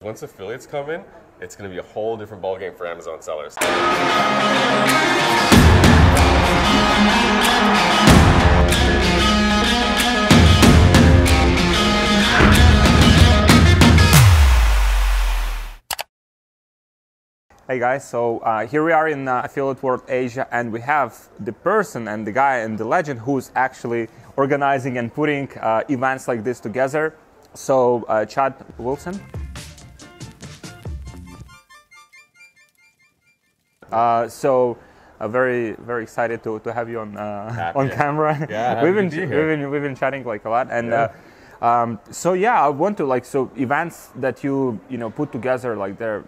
Once affiliates come in, it's going to be a whole different ballgame for Amazon sellers. Hey guys, so here we are in Affiliate World Asia, and we have the person and the guy and the legend who's actually organizing and putting events like this together. So Chad Wilton. Very excited to have you on camera. Yeah, we've been chatting like a lot, and I want to events that you put together, like they're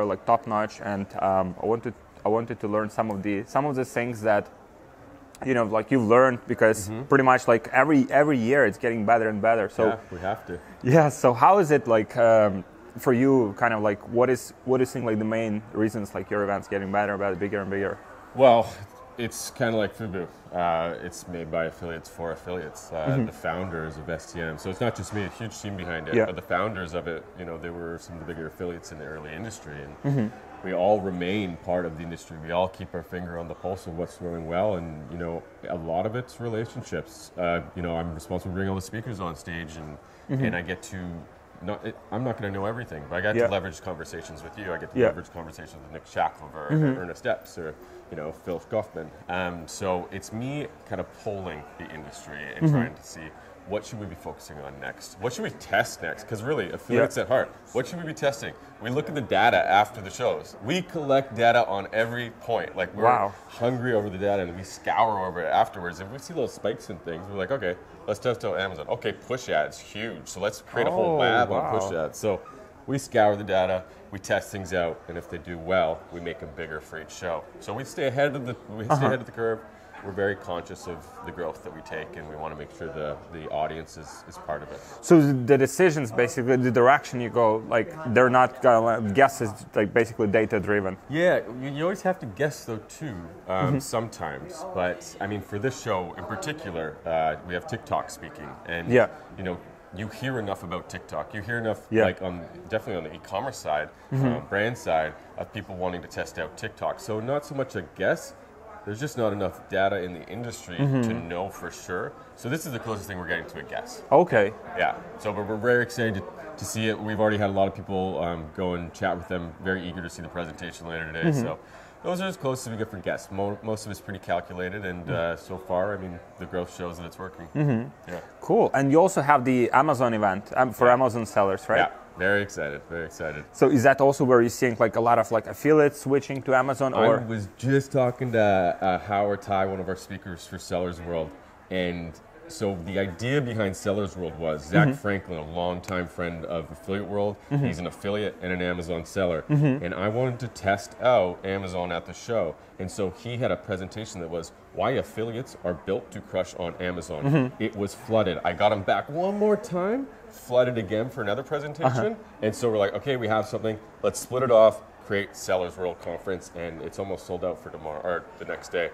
like top notch, and I wanted to learn some of the things that like you've learned, because pretty much like every year it's getting better and better. So yeah, we have to. Yeah. So how is it like for you? Kind of like what do you think like the main reasons like your events getting better, bigger and bigger? Well, it's kind of like Fubu. It's made by affiliates for affiliates. The founders of STM. So it's not just me, a huge team behind it, but the founders of it, they were some of the bigger affiliates in the early industry. And we all remain part of the industry. We all keep our finger on the pulse of what's going well. And, a lot of it's relationships. I'm responsible for bringing all the speakers on stage, and I get to I'm not going to know everything, but I get to leverage conversations with you. I get to leverage conversations with Nick Shacklever, or Ernest Epps, or Phil Goffman. So it's me kind of polling the industry and trying to see what should we be focusing on next? What should we test next? Because really, affiliates at heart, what should we be testing? We look at the data after the shows. We collect data on every point. Like, we're hungry over the data, and we scour over it afterwards. If we see little spikes and things, we're like, okay, let's test out Amazon. Okay, push ads, huge. So let's create a whole lab on push ads. So we scour the data, we test things out, and if they do well, we make them bigger for each show. So we stay ahead of the curve. We're very conscious of the growth that we take, and we want to make sure the audience is part of it. So the decisions, basically, the direction you go, like they're not guesses, like basically data driven. Yeah, you always have to guess though too, sometimes. But I mean, for this show in particular, we have TikTok speaking, and you hear enough about TikTok. You hear enough, like definitely on the e-commerce side, brand side, of people wanting to test out TikTok. So not so much a guess. There's just not enough data in the industry to know for sure. So this is the closest thing we're getting to a guess. Okay. Yeah. So we're very excited to see it. We've already had a lot of people go and chat with them. Very eager to see the presentation later today. So those are as close as we get for guess. Most of it's pretty calculated, and so far, I mean, the growth shows that it's working. Yeah. Cool. And you also have the Amazon event for Amazon sellers, right? Yeah. Very excited, very excited. So is that also where you're seeing like a lot of like affiliates switching to Amazon? Or I was just talking to Howard Ty, one of our speakers for Sellers World, and so the idea behind Sellers World was Zach Franklin, a longtime friend of Affiliate World. He's an affiliate and an Amazon seller, and I wanted to test out Amazon at the show. And so he had a presentation that was why affiliates are built to crush on Amazon. It was flooded. I got him back one more time, flooded again for another presentation. And so we're like, okay, we have something. Let's split it off, create Sellers World Conference, and it's almost sold out for tomorrow or the next day.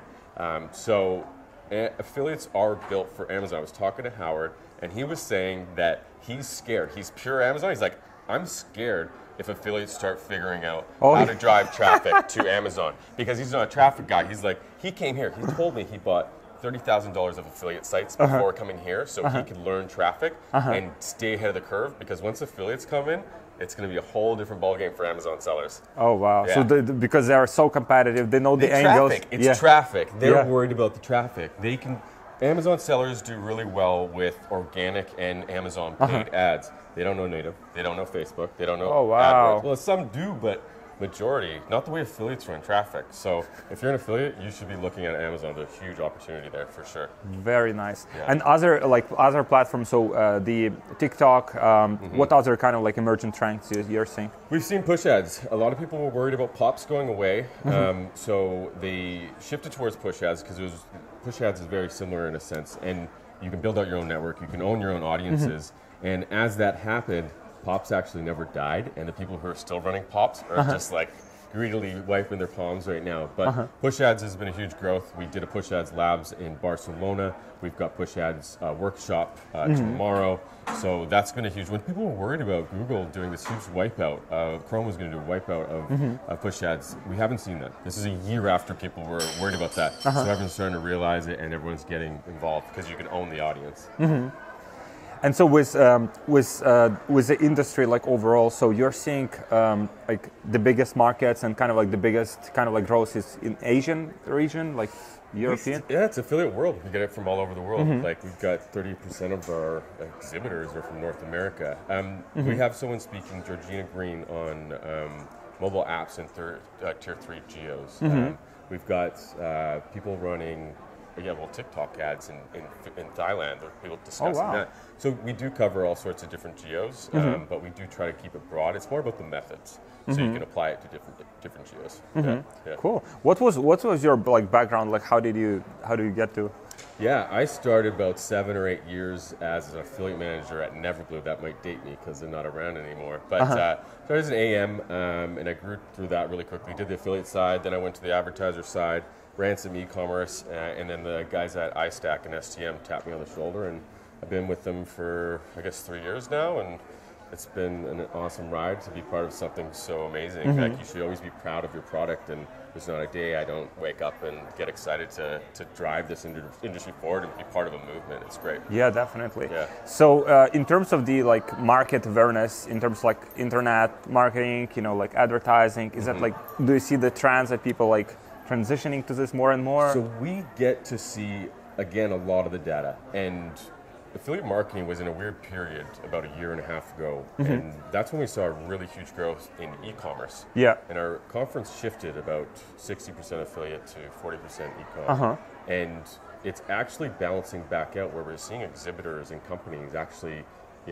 Affiliates are built for Amazon. I was talking to Howard, and he was saying that he's scared. He's pure Amazon. He's like, I'm scared if affiliates start figuring out how to drive traffic to Amazon, because he's not a traffic guy. He's like, he came here. He told me he bought $30,000 of affiliate sites before coming here, so he could learn traffic and stay ahead of the curve, because once affiliates come in, it's going to be a whole different ballgame for Amazon sellers. Oh, wow. Yeah. So because they are so competitive, they know the angles. It's traffic. They're worried about the traffic. Amazon sellers do really well with organic and Amazon paid ads. They don't know native. They don't know Facebook. They don't know AdWords. Well, some do, but majority, not the way affiliates run traffic. So if you're an affiliate, you should be looking at Amazon. There's a huge opportunity there for sure. Very nice. Yeah. And other platforms, so the TikTok, what other kind of like emergent trends you're seeing? We've seen push ads. A lot of people were worried about pops going away. So they shifted towards push ads because push ads is very similar in a sense. And you can build out your own network. You can own your own audiences. And as that happened, pops actually never died, and the people who are still running pops are just like greedily wiping their palms right now. But push ads has been a huge growth. We did a push ads labs in Barcelona. We've got push ads workshop tomorrow. So that's been a huge. When people were worried about Google doing this huge wipeout, Chrome was going to do a wipeout of push ads. We haven't seen that. This is a year after people were worried about that. So everyone's starting to realize it, and everyone's getting involved because you can own the audience. And so with the industry like overall, so you're seeing like the biggest markets and kind of like the biggest kind of like growth is in Asian region, like European? Yeah, it's affiliate world. We get it from all over the world. Like we've got 30% of our exhibitors are from North America. We have someone speaking, Georgina Green, on mobile apps in tier 3 geos. We've got people running TikTok ads in Thailand. There are people discussing that. So we do cover all sorts of different geos, but we do try to keep it broad. It's more about the methods, so you can apply it to different geos. Yeah. Cool. What was your like background? Like how did you get to? Yeah, I started about 7 or 8 years as an affiliate manager at Neverblue. That might date me because they're not around anymore. But started as an AM, and I grew through that really quickly. Did the affiliate side, then I went to the advertiser side. Ran some eCommerce, and then the guys at iStack and STM tapped me on the shoulder, and I've been with them for, I guess, 3 years now, and it's been an awesome ride to be part of something so amazing. Like, you should always be proud of your product, and there's not a day I don't wake up and get excited to drive this industry forward and be part of a movement. It's great. Yeah, definitely. Yeah. So in terms of the like market awareness, in terms of like internet marketing, like advertising, is that like, do you see the trends that people like transitioning to this more and more? So we get to see, again, a lot of the data. And affiliate marketing was in a weird period about a year and a half ago. And that's when we saw a really huge growth in e-commerce. Yeah. And our conference shifted about 60% affiliate to 40% e-com. And it's actually balancing back out where we're seeing exhibitors and companies actually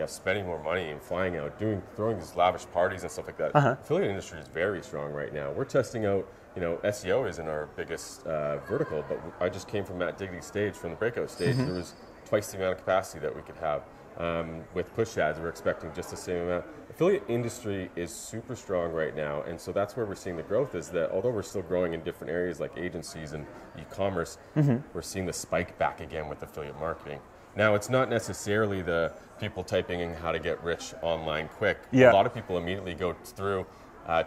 spending more money and flying out, throwing these lavish parties and stuff like that. Affiliate industry is very strong right now. We're testing out, SEO isn't our biggest vertical, but I just came from Matt Diggy's stage, from the breakout stage. There was twice the amount of capacity that we could have. With push ads, we're expecting just the same amount. Affiliate industry is super strong right now, and so that's where we're seeing the growth, is that although we're still growing in different areas like agencies and e-commerce, we're seeing the spike back again with affiliate marketing. Now, it's not necessarily the people typing in how to get rich online quick. A lot of people immediately go through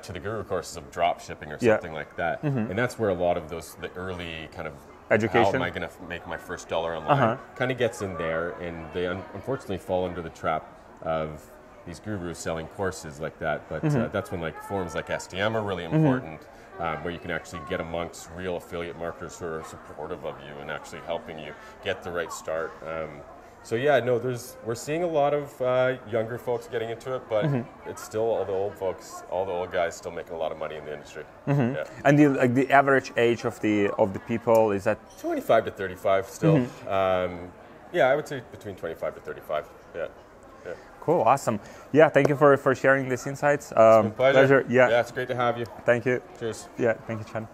to the guru courses of drop shipping or something like that. And that's where a lot of the early kind of education, how am I going to make my first dollar online, kind of gets in there, and they unfortunately fall under the trap of these gurus selling courses like that. But that's when like forums like STM are really important, where you can actually get amongst real affiliate marketers who are supportive of you and actually helping you get the right start. So we're seeing a lot of younger folks getting into it, but it's still all the old folks, all the old guys still making a lot of money in the industry. Yeah. And the average age of the people, is that 25 to 35 still? I would say between 25 to 35. Yeah. Cool, awesome. Yeah, thank you for sharing these insights. It's been a pleasure. Yeah, it's great to have you. Thank you. Cheers. Yeah, thank you, Chan.